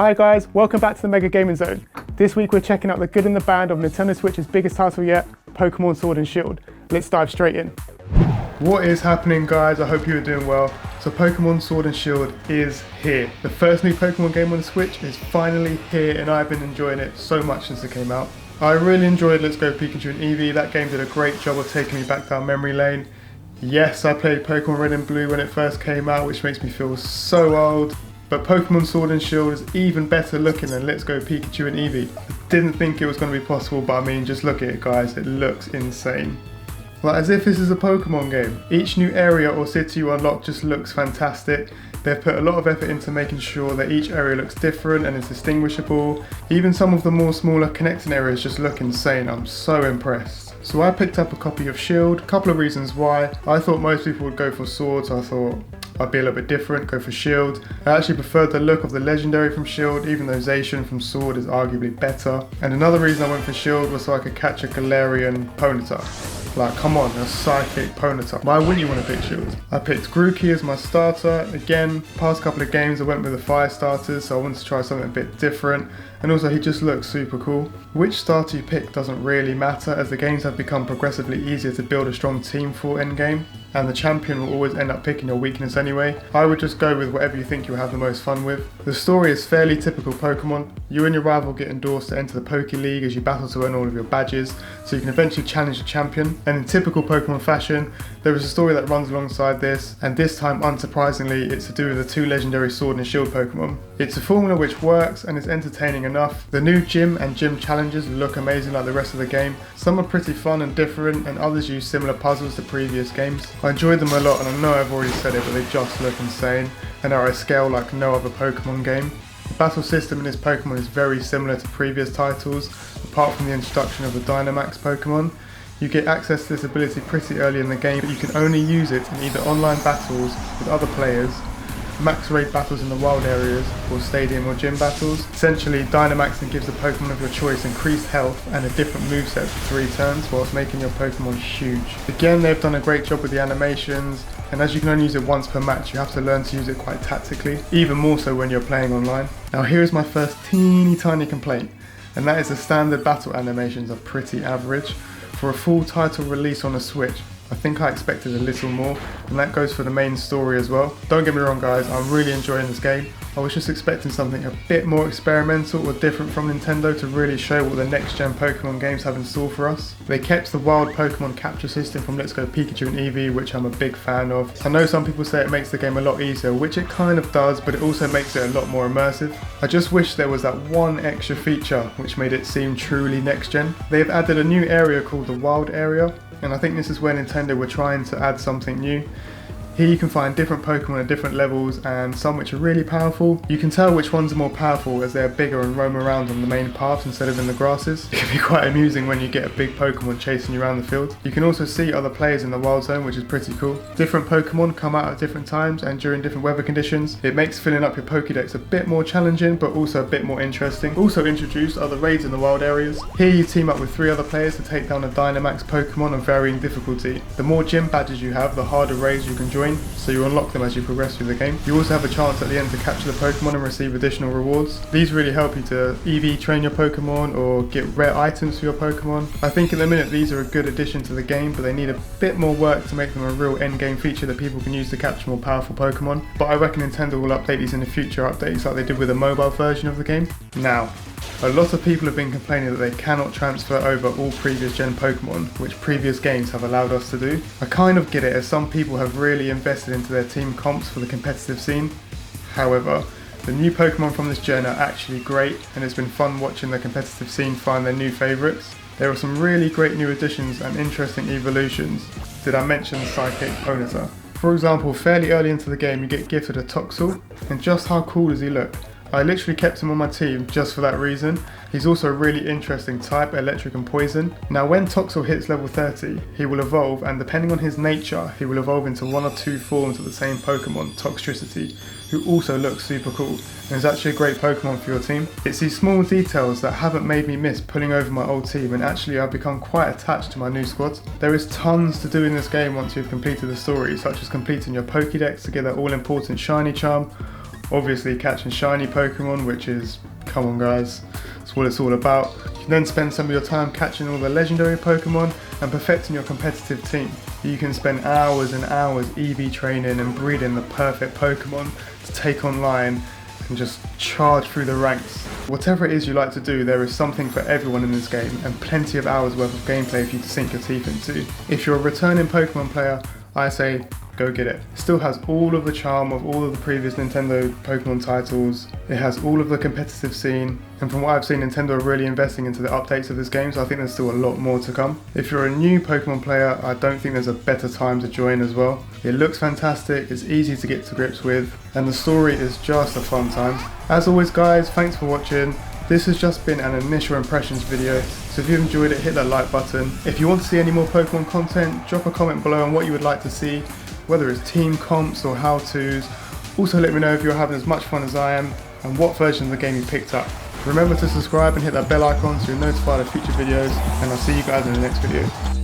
Hi guys, welcome back to the Mega Gaming Zone. This week we're checking out the good and the bad of Nintendo Switch's biggest title yet, Pokémon Sword and Shield. Let's dive straight in. What is happening, guys? I hope you are doing well. So Pokémon Sword and Shield is here. The first new Pokémon game on the Switch is finally here and I've been enjoying it so much since it came out. I really enjoyed Let's Go Pikachu and Eevee. That game did a great job of taking me back down memory lane. Yes, I played Pokémon Red and Blue when it first came out, which makes me feel so old. But Pokémon Sword and Shield is even better looking than Let's Go Pikachu and Eevee. I didn't think it was going to be possible, but I mean, just look at it guys, it looks insane. Like as if this is a Pokemon game. Each new area or city you unlock just looks fantastic. They've put a lot of effort into making sure that each area looks different and is distinguishable. Even some of the more smaller connecting areas just look insane. I'm so impressed. So I picked up a copy of Shield. Couple of reasons why. I thought most people would go for Sword, so I thought I'd be a little bit different, go for Shield. I actually preferred the look of the Legendary from Shield, even though Zacian from Sword is arguably better. And another reason I went for Shield was so I could catch a Galarian Ponyta. Like, come on, a Psychic Ponyta. Why wouldn't you want to pick Shield? I picked Grookey as my starter. Again, past couple of games I went with the fire starters, so I wanted to try something a bit different. And also he just looks super cool. Which starter you pick doesn't really matter, as the games have become progressively easier to build a strong team for endgame. And the champion will always end up picking your weakness anyway. I would just go with whatever you think you'll have the most fun with. The story is fairly typical Pokemon. You and your rival get endorsed to enter the Poké League as you battle to earn all of your badges, so you can eventually challenge the champion. And in typical Pokemon fashion, there is a story that runs alongside this, and this time unsurprisingly it's to do with the two legendary Sword and Shield Pokemon. It's a formula which works and is entertaining enough. The new gym and gym challenges look amazing like the rest of the game. Some are pretty fun and different, and others use similar puzzles to previous games. I enjoyed them a lot, and I know I've already said it, but they just look insane and are at a scale like no other Pokemon game. The battle system in this Pokemon is very similar to previous titles, apart from the introduction of the Dynamax Pokemon. You get access to this ability pretty early in the game, but you can only use it in either online battles with other players, max raid battles in the wild areas, or stadium or gym battles. Essentially, Dynamaxing gives the Pokemon of your choice increased health and a different moveset for 3 turns, whilst making your Pokemon huge. Again, they've done a great job with the animations, and as you can only use it once per match, you have to learn to use it quite tactically, even more so when you're playing online. Now here is my first teeny tiny complaint, and that is the standard battle animations are pretty average. For a full title release on a Switch, I think I expected a little more, and that goes for the main story as well. Don't get me wrong guys, I'm really enjoying this game. I was just expecting something a bit more experimental or different from Nintendo to really show what the next gen Pokemon games have in store for us. They kept the wild Pokemon capture system from Let's Go Pikachu and Eevee, which I'm a big fan of. I know some people say it makes the game a lot easier, which it kind of does, but it also makes it a lot more immersive. I just wish there was that one extra feature which made it seem truly next gen. They've added a new area called the Wild Area, and I think this is where Nintendo were trying to add something new. Here you can find different Pokemon at different levels, and some which are really powerful. You can tell which ones are more powerful as they're bigger and roam around on the main paths instead of in the grasses. It can be quite amusing when you get a big Pokemon chasing you around the field. You can also see other players in the wild zone, which is pretty cool. Different Pokemon come out at different times and during different weather conditions. It makes filling up your Pokédex a bit more challenging, but also a bit more interesting. Also introduced are the raids in the wild areas. Here you team up with 3 other players to take down a Dynamax Pokemon of varying difficulty. The more gym badges you have, the harder raids you can join, so you unlock them as you progress through the game. You also have a chance at the end to capture the Pokemon and receive additional rewards. These really help you to EV train your Pokemon or get rare items for your Pokemon. I think at the minute these are a good addition to the game, but they need a bit more work to make them a real endgame feature that people can use to capture more powerful Pokemon. But I reckon Nintendo will update these in the future updates like they did with the mobile version of the game. Now, a lot of people have been complaining that they cannot transfer over all previous gen Pokemon, which previous games have allowed us to do. I kind of get it, as some people have really invested into their team comps for the competitive scene. However, the new Pokemon from this gen are actually great, and it's been fun watching the competitive scene find their new favourites. There are some really great new additions and interesting evolutions. Did I mention Psychic Ponyta? For example, fairly early into the game you get gifted a Toxel, and just how cool does he look? I literally kept him on my team just for that reason. He's also a really interesting type, electric and poison. Now when Toxel hits level 30, he will evolve, and depending on his nature, he will evolve into 1 or 2 forms of the same Pokemon, Toxtricity, who also looks super cool, and is actually a great Pokemon for your team. It's these small details that haven't made me miss pulling over my old team, and actually I've become quite attached to my new squad. There is tons to do in this game once you've completed the story, such as completing your Pokédex to get that all important shiny charm, Obviously catching shiny Pokemon, which is, come on guys, that's what it's all about. You can then spend some of your time catching all the legendary Pokemon and perfecting your competitive team. You can spend hours and hours EV training and breeding the perfect Pokemon to take online and just charge through the ranks. Whatever it is you like to do, there is something for everyone in this game and plenty of hours worth of gameplay for you to sink your teeth into. If you're a returning Pokemon player, I say go get it. It still has all of the charm of all of the previous Nintendo Pokemon titles. It has all of the competitive scene, and from what I've seen, Nintendo are really investing into the updates of this game, so I think there's still a lot more to come. If you're a new Pokemon player, I don't think there's a better time to join as well. It looks fantastic, it's easy to get to grips with, and the story is just a fun time. As always guys, thanks for watching. This has just been an initial impressions video, so if you enjoyed it, hit that like button. If you want to see any more Pokemon content, drop a comment below on what you would like to see, whether it's team comps or how-tos. Also let me know if you're having as much fun as I am and what version of the game you picked up. Remember to subscribe and hit that bell icon so you're notified of future videos, and I'll see you guys in the next video.